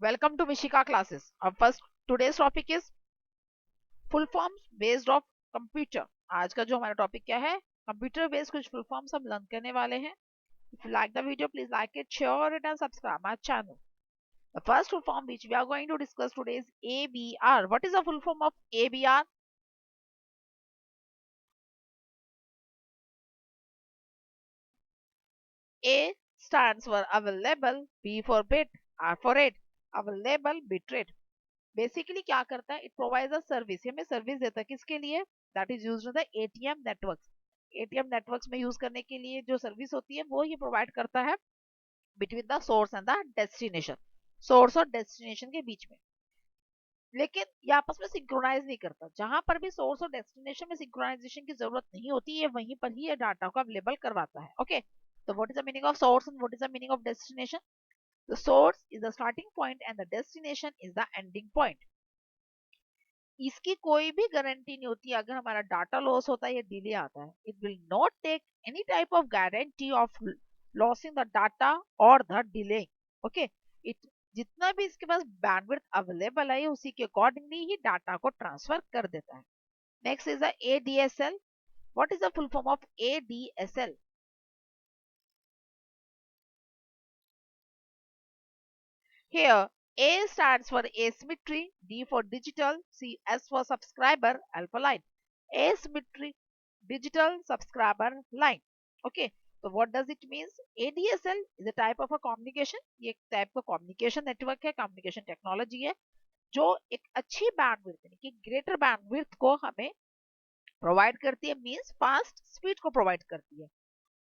Welcome to Mishika classes. Our first today's topic is full forms based of computer. आज का जो हमारा topic क्या है, कंप्यूटर बेस्ड कुछ फुल फॉर्म्स हम लर्न करने वाले हैं. If you like the video, please like it, share it, and subscribe my channel. The first full form which we are going to discuss today is ABR. What is the full form of ABR? A stands for available, B for bit, R for rate. Available bit rate. Basically क्या करता है, it provides a service. हमें service देता है किसके लिए? That is used in the ATM networks. ATM networks में use करने के लिए जो सर्विस होती है वो ये प्रोवाइड करता है between the source and the destination. Source और डेस्टिनेशन के बीच में. लेकिन ये आपस में सिंक्रोनाइज नहीं करता. जहां पर भी सोर्स और डेस्टिनेशन में सिंक्रोनाइजेशन की जरूरत नहीं होती है वहीं पर ही ये डाटा को अवेलेबल करवाता है. ओके, तो what is the meaning of source and what is the meaning of destination? The source is the starting point and the destination is the ending point. इसकी कोई भी गारंटी नहीं होती अगर हमारा डाटा लॉस होता है या डिले आता है. It will not take any type of guarantee of losing the data और द डिले. ओके, इट जितना भी इसके पास बैंडविड्थ अवेलेबल है उसी के अकॉर्डिंगली ही डाटा को ट्रांसफर कर देता है. Next is the ADSL. What is the full form of ADSL? Here, A stands for asymmetry, D for digital, S for subscriber, L for line. Asymmetry, digital subscriber line. Okay, so what does it means? ADSL is a type of a communication. ये एक type का communication network है, communication technology है, जो एक अच्छी bandwidth यानी कि greater bandwidth को हमें provide करती है, means fast speed को provide करती है.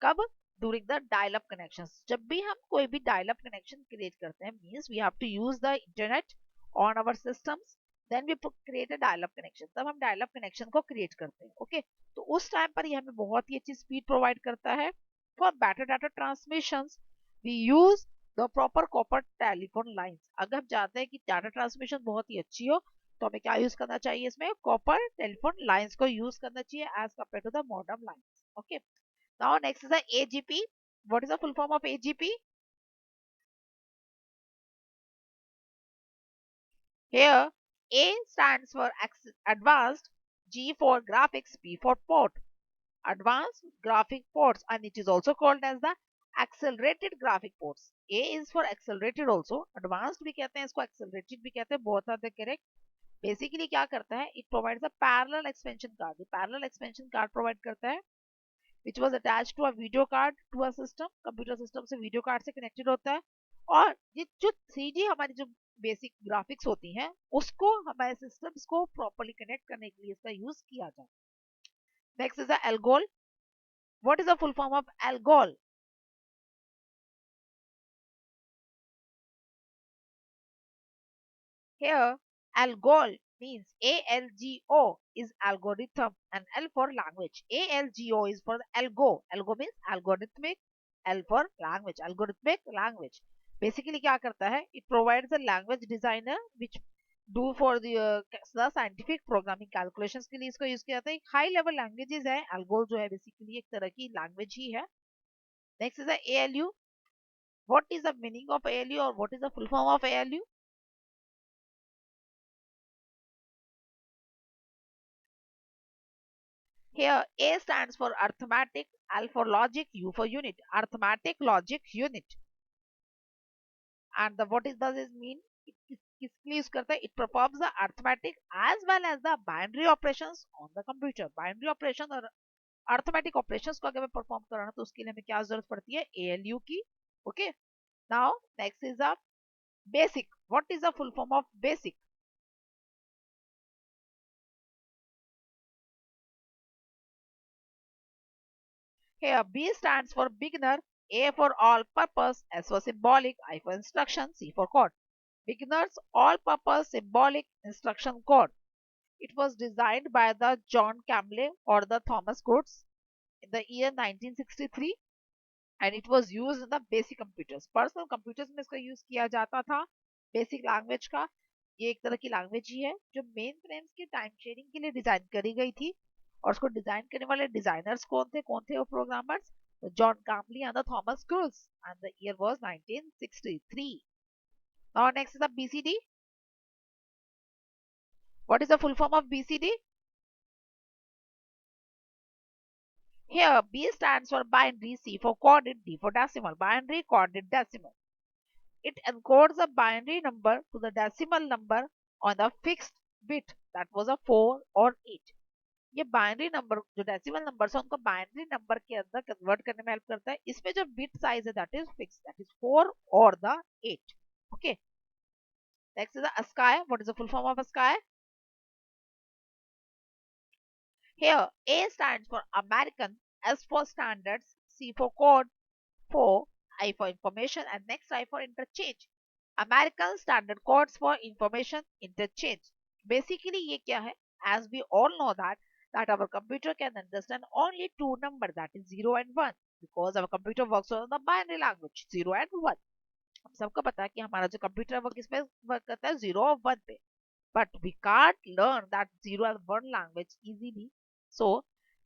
कब? During the dial up connection. जब भी हम कोई भी डायल अप कनेक्शन क्रिएट करते हैं, means we have to use the internet on our systems, then we create a dial up connection. तब हम डायल अप कनेक्शन को क्रिएट करते हैं. ओके, तो उस टाइम पर ये हमें बहुत ही अच्छी स्पीड प्रोवाइड करता है. For better data transmission we use the proper copper telephone lines. अगर हम चाहते हैं कि डाटा ट्रांसमिशन बहुत ही अच्छी हो तो हमें क्या यूज करना चाहिए? इसमें कॉपर टेलीफोन लाइंस को यूज करना चाहिए as compare to the modern lines. Okay, now next is the AGP. What is the full form of AGP? Here, A stands for advanced, G for graphics, P for port. Advanced graphic ports, and it is also called as the accelerated graphic ports. A is for accelerated also. Advanced भी कहते हैं इसको, accelerated भी कहते हैं. Both are the correct. Basically क्या करता है? It provides a parallel expansion card. The parallel expansion card provide करता है which was attached to a video card to a system. Computer system से वीडियो कार्ड से कनेक्टेड होता है. और ये जो 3D हमारी जो बेसिक ग्राफिक्स होती हैं उसको हमारे सिस्टम्स को प्रॉपर्ली कनेक्ट करने के लिए इसका यूज किया जाता है. Next is the ALGOL. What is the full form of ALGOL? Here, algol means ALGO is algorithm and L for language. ALGO is for algo. Algo means algorithmic. L for language. Algorithmic language. Basically क्या करता है? It provides a language designer which do for the scientific programming calculations के लिए इसको use किया जाता है. High level languages है. algol जो है बेसिकली एक तरह की लैंग्वेज ही है. Next is the ALU. What is the meaning of ALU or what is the full form of ALU? Here, A stands for arithmetic, L for logic, U for unit. Arithmetic logic unit. And the what is does it mean? किसके लिए use करता है? It performs the arithmetic as well as the binary operations on the computer. Binary operation और arithmetic operations को अगर हमें perform कराना तो उसके लिए हमें क्या जरूरत पड़ती है? ALU की. Okay. Now next is the basic. What is the full form of basic? Here, B stands for beginner, A for all purpose, S for symbolic, I for instruction, C for code. Beginner's all purpose symbolic instruction code. It was designed by the John Camley or the Thomas Coates in the year 1963 and it was used in the basic computers. Personal computers में इसका use किया जाता था. Basic language का ये एक तरह की लैंग्वेज ही है जो मेन फ्रेम्स के टाइम शेयरिंग के लिए डिजाइन करी गई थी. और उसको डिजाइन करने वाले डिजाइनर्स कौन थे वो programmers? John Kemeny and Thomas Kurtz and the year was 1963. Now next is the BCD. What is the full form of BCD? Here B stands for binary, C for coordinate, D for decimal. Binary, coordinate, decimal. It encodes a binary number to the decimal number on the fixed bit, that was a 4 or 8. ये binary number जो decimal number है उनको binary number के अंदर convert करने में help करता है. इसमें जो बिट साइज है that is fix, that is 4 और the 8. Okay, next is ASCII. What is the full form of ASCII? Here A stands for American, S for standards, C for code, 4, I for information, and next I for interchange. American Standard Codes for Information Interchange. Basically ये क्या है? As we all know that our computer can understand only two numbers, that is 0 and 1, because our computer works on the binary language 0 and 1. हम सबको पता है कि हमारा जो कंप्यूटर वर्क इसमें वर्क करता है 0 और 1 पे. But we can't learn that 0 and 1 language easily. So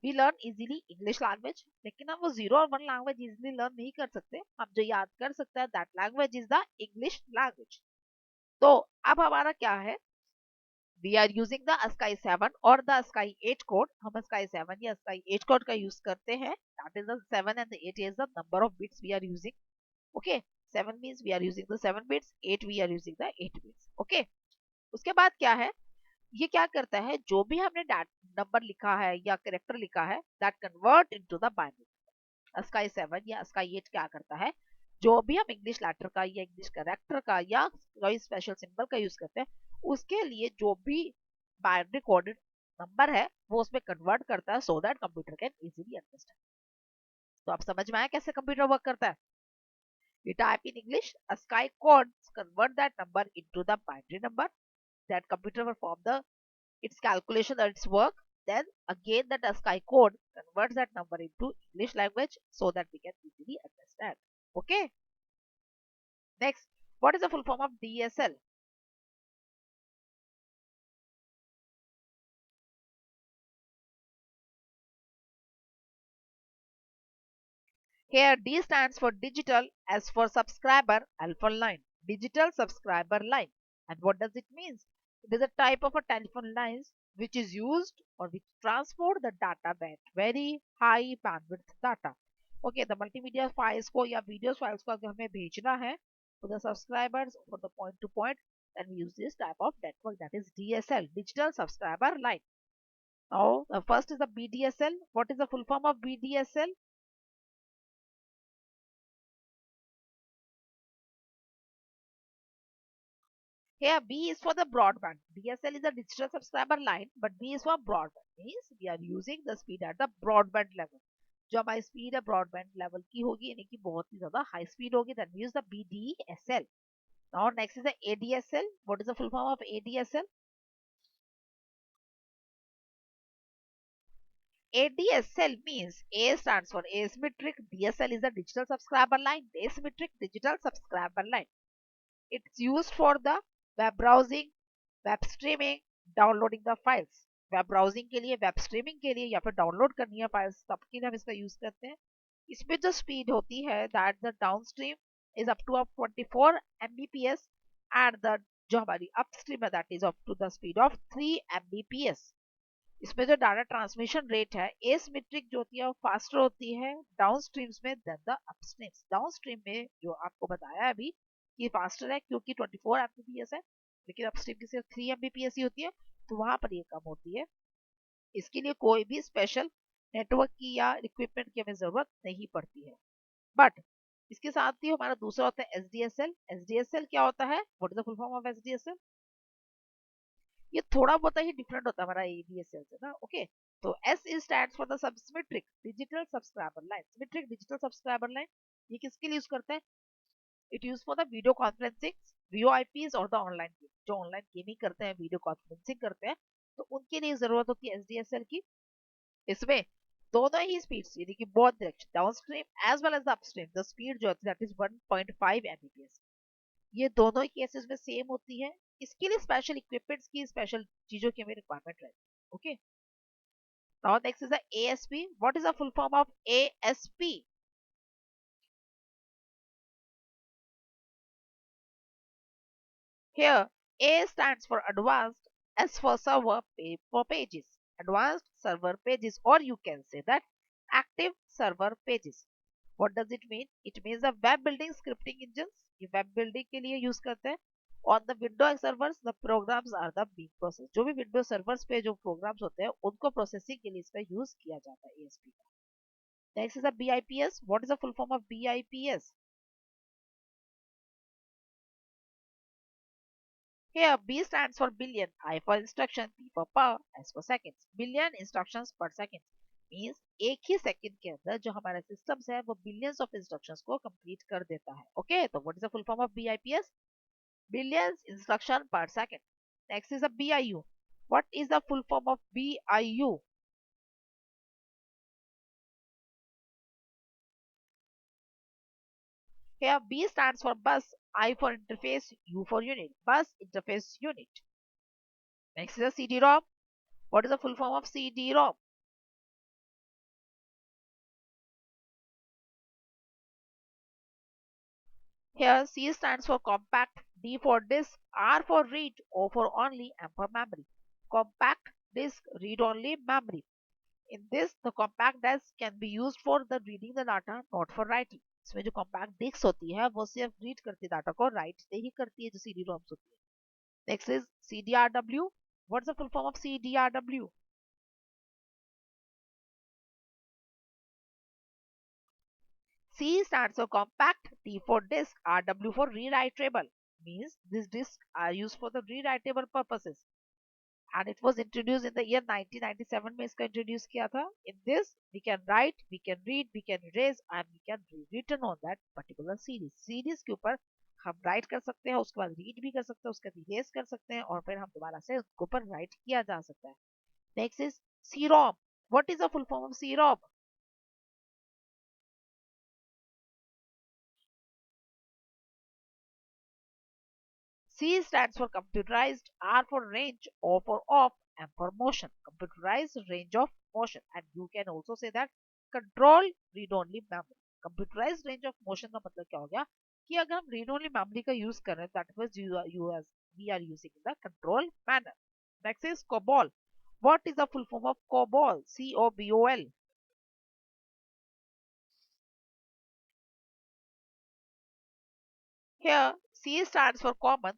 we learn easily English language. लेकिन हम वो 0 और 1 language easily learn नहीं कर सकते. हम जो याद कर सकते हैं that language is the English language. तो अब हमारा क्या है? We are using the ASCII 7 or the ASCII 8 code. हम ASCII 7 या ASCII 8 code का use करते हैं. That is the 7 and the 8 is the number of bits we are using. Okay, 7 means we are using the 7 bits, 8 we are using the 8 bits. Okay, उसके बाद क्या है? ये क्या करता है? जो भी हमने नंबर लिखा है या कैरेक्टर लिखा है that convert into the binary. ASCII 7 या ASCII 8 क्या करता है? जो भी हम इंग्लिश लेटर का या इंग्लिश कैरेक्टर का या कोई स्पेशल सिंबल का यूज करते हैं उसके लिए जो भी बाइनरी कोडेड नंबर है वो उसमें कन्वर्ट करता है so that computer can easily understand. तो आप समझ में आया कैसे कंप्यूटर वर्क करता है? We type in English, ASCII codes convert that number into the binary number. That computer will perform the its calculation or its work. Then again that ASCII code converts that number into English language so that we can easily understand. Okay. Next, what is the full form of DSL? Here D stands for digital, S for subscriber, L for line. Digital subscriber line. And what does it mean? It is a type of a telephone lines which is used or which transport the data band, very high bandwidth data. Okay, the multimedia files को या videos files को अगर हमें भेजना है to the subscribers for the point to point, then we use this type of network, that is DSL, digital subscriber line. Now, the first is the BDSL. What is the full form of BDSL? Here B is for the broadband. DSL is a digital subscriber line, but B is for broadband. Means we are using the speed at the broadband level. जो हमारी speed है broadband level की होगी यानी कि बहुत ही ज्यादा high speed होगी, then we use the BDSL. Now next is the ADSL. What is the full form of ADSL? ADSL means A stands for asymmetric, DSL is a digital subscriber line, asymmetric digital subscriber line. It's used for the web browsing, web streaming, downloading the files. Web browsing के लिए, web streaming के लिए या फिर download करनी है files तब के लिए हम इसका यूज करते हैं. इसमें जो स्पीड होती है that the downstream is up to 24 Mbps and the जो हमारी अपस्ट्रीम है that is up to the speed of 3 Mbps. इसमें जो डाटा ट्रांसमिशन रेट है एसिमेट्रिक जो होती है वो फास्टर होती है डाउनस्ट्रीम्स में देन द अपस्ट्रीम्स. डाउनस्ट्रीम में जो आपको बताया अभी कि फास्टर है क्योंकि 24 Mbps है, लेकिन अपस्ट्रीम की सिर्फ 3 Mbps ही होती है, तो वहां पर ये कम होती है. इसके लिए कोई भी स्पेशल नेटवर्क की या इक्विपमेंट की हमें जरूरत नहीं पड़ती है. बट इसके साथ ही हमारा दूसरा होता है SDSL. SDSL क्या होता है? What is the full form of SDSL? ये थोड़ा बहुत ही डिफरेंट होता है हमारा ADSL से ना. ओके, तो S is stands for the subsymmetric digital subscriber line. Symmetric digital subscriber line ये किसके लिए यूज करते हैं? It use for the video conferencing, VoIPs और द ऑनलाइन गेम. जो ऑनलाइन गेमिंग करते हैं, वीडियो कॉन्फ्रेंसिंग करते हैं, तो उनके लिए जरूरत होती है SDSL की. इसमें दोनों ही स्पीड्स यानी कि both direction downstream as well as the upstream the speed जो होती है दैट इज 1.5 Mbps. ये दोनों ही केसेस में सेम होती है. इसके लिए स्पेशल इक्विपमेंट्स की स्पेशल चीजों की हमें रिक्वायरमेंट रहती है. Okay, now next is the ASP. What is the full form of ASP? Here, A stands for advanced, S for server, P for pages. Advanced server pages, or you can say that active server pages. What does it mean? It means the web building scripting engines. ये web building के लिए use करते हैं. On the Windows servers, the programs are the being processed. जो भी Windows servers पे जो programs होते हैं, उनको processing के लिए इसका use किया जाता है ASP का. Next is the BIPS. What is the full form of BIPS? Here, B stands for billion, I for instruction, P for per, S for seconds. Billion instructions per second means एक ही second के अंदर जो हमारा systems है वो billions of instructions को complete कर देता है. ओके, तो what is the full form of BIPS? Billions instruction per second. Next is the BIU. What is the full form of BIU? Here, B stands for bus, I for interface, U for unit. Bus interface unit. Next is the CD-ROM. What is the full form of CD-ROM? Here C stands for compact, D for disk, R for read, O for only, M for memory. Compact disk read only memory. In this, the compact disk can be used for the reading the data, not for writing. इसमें जो compact disk होती है वो सिर्फ read करती है data को, write नहीं करती है जो CD-ROMs होती है. Next is CDRW. What's the full form of CDRW? C stands for compact, D for disk, RW for rewritable. Means these disks are used for the rewritable purposes. And it was introduced in the year 1997 में इसका introduce किया था. In this, we can write, we can read, we can erase and we can rewritten on that particular series. Series के ऊपर हम write कर सकते हैं, उसके बाद read भी कर सकते हैं, उसके बाद erase कर सकते हैं और फिर हम दोबारा से उसके ऊपर write किया जा सकता है. Next is C-ROM. What is the full form of C-ROM? C stands for computerized, R for range, O for off, M for motion. Computerized range of motion. And you can also say that control read only memory. Computerized range of motion का मतलब क्या हो गया कि अगर हम read only memory का use कर रहे हैं, that means we are using in the control manner. Next is COBOL. What is the full form of COBOL? COBOL. Here, C stands for common,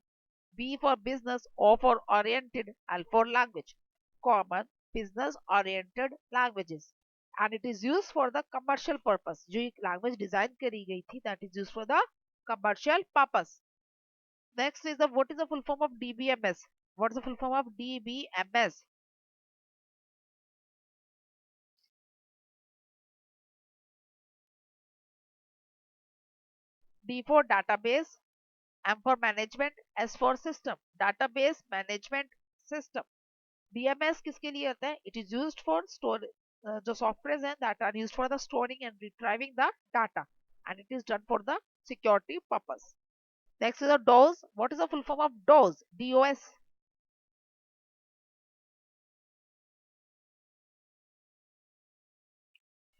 B for business, O for oriented, L for language. Common business oriented languages. And it is used for the commercial purpose. जो एक language design करी गई थी, that is used for the commercial purpose. Next is the what is the full form of DBMS? What is the full form of DBMS? D for database, M for management, S for system. Database management system. DMS किसके लिए होता है? It is used for store जो softwares हैं that are used for the storing and retrieving the data, and it is done for the security purpose. Next is the DOS. What is the full form of DOS? DOS.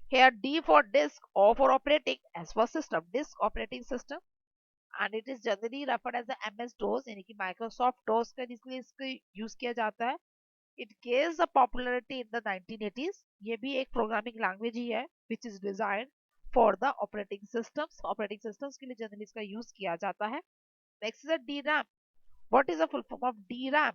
Here D for disk, O for operating, S for system. Disk operating system, and it is generally referred as the MS DOS यानी कि Microsoft DOS का जिसके इसको use किया जाता है. It gains the popularity in the 1980s. ये भी एक programming language ही है which is designed for the operating systems. Operating systems के लिए generally इसका use किया जाता है. Next is the DRAM. What is the full form of DRAM?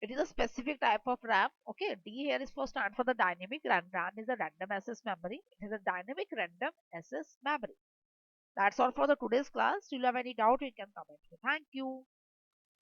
It is a specific type of RAM. Okay, D here is for stand for the dynamic RAM. RAM is a random access memory. It is a dynamic random access memory. That's all for the today's class. Do you have any doubt? You can comment. Thank you.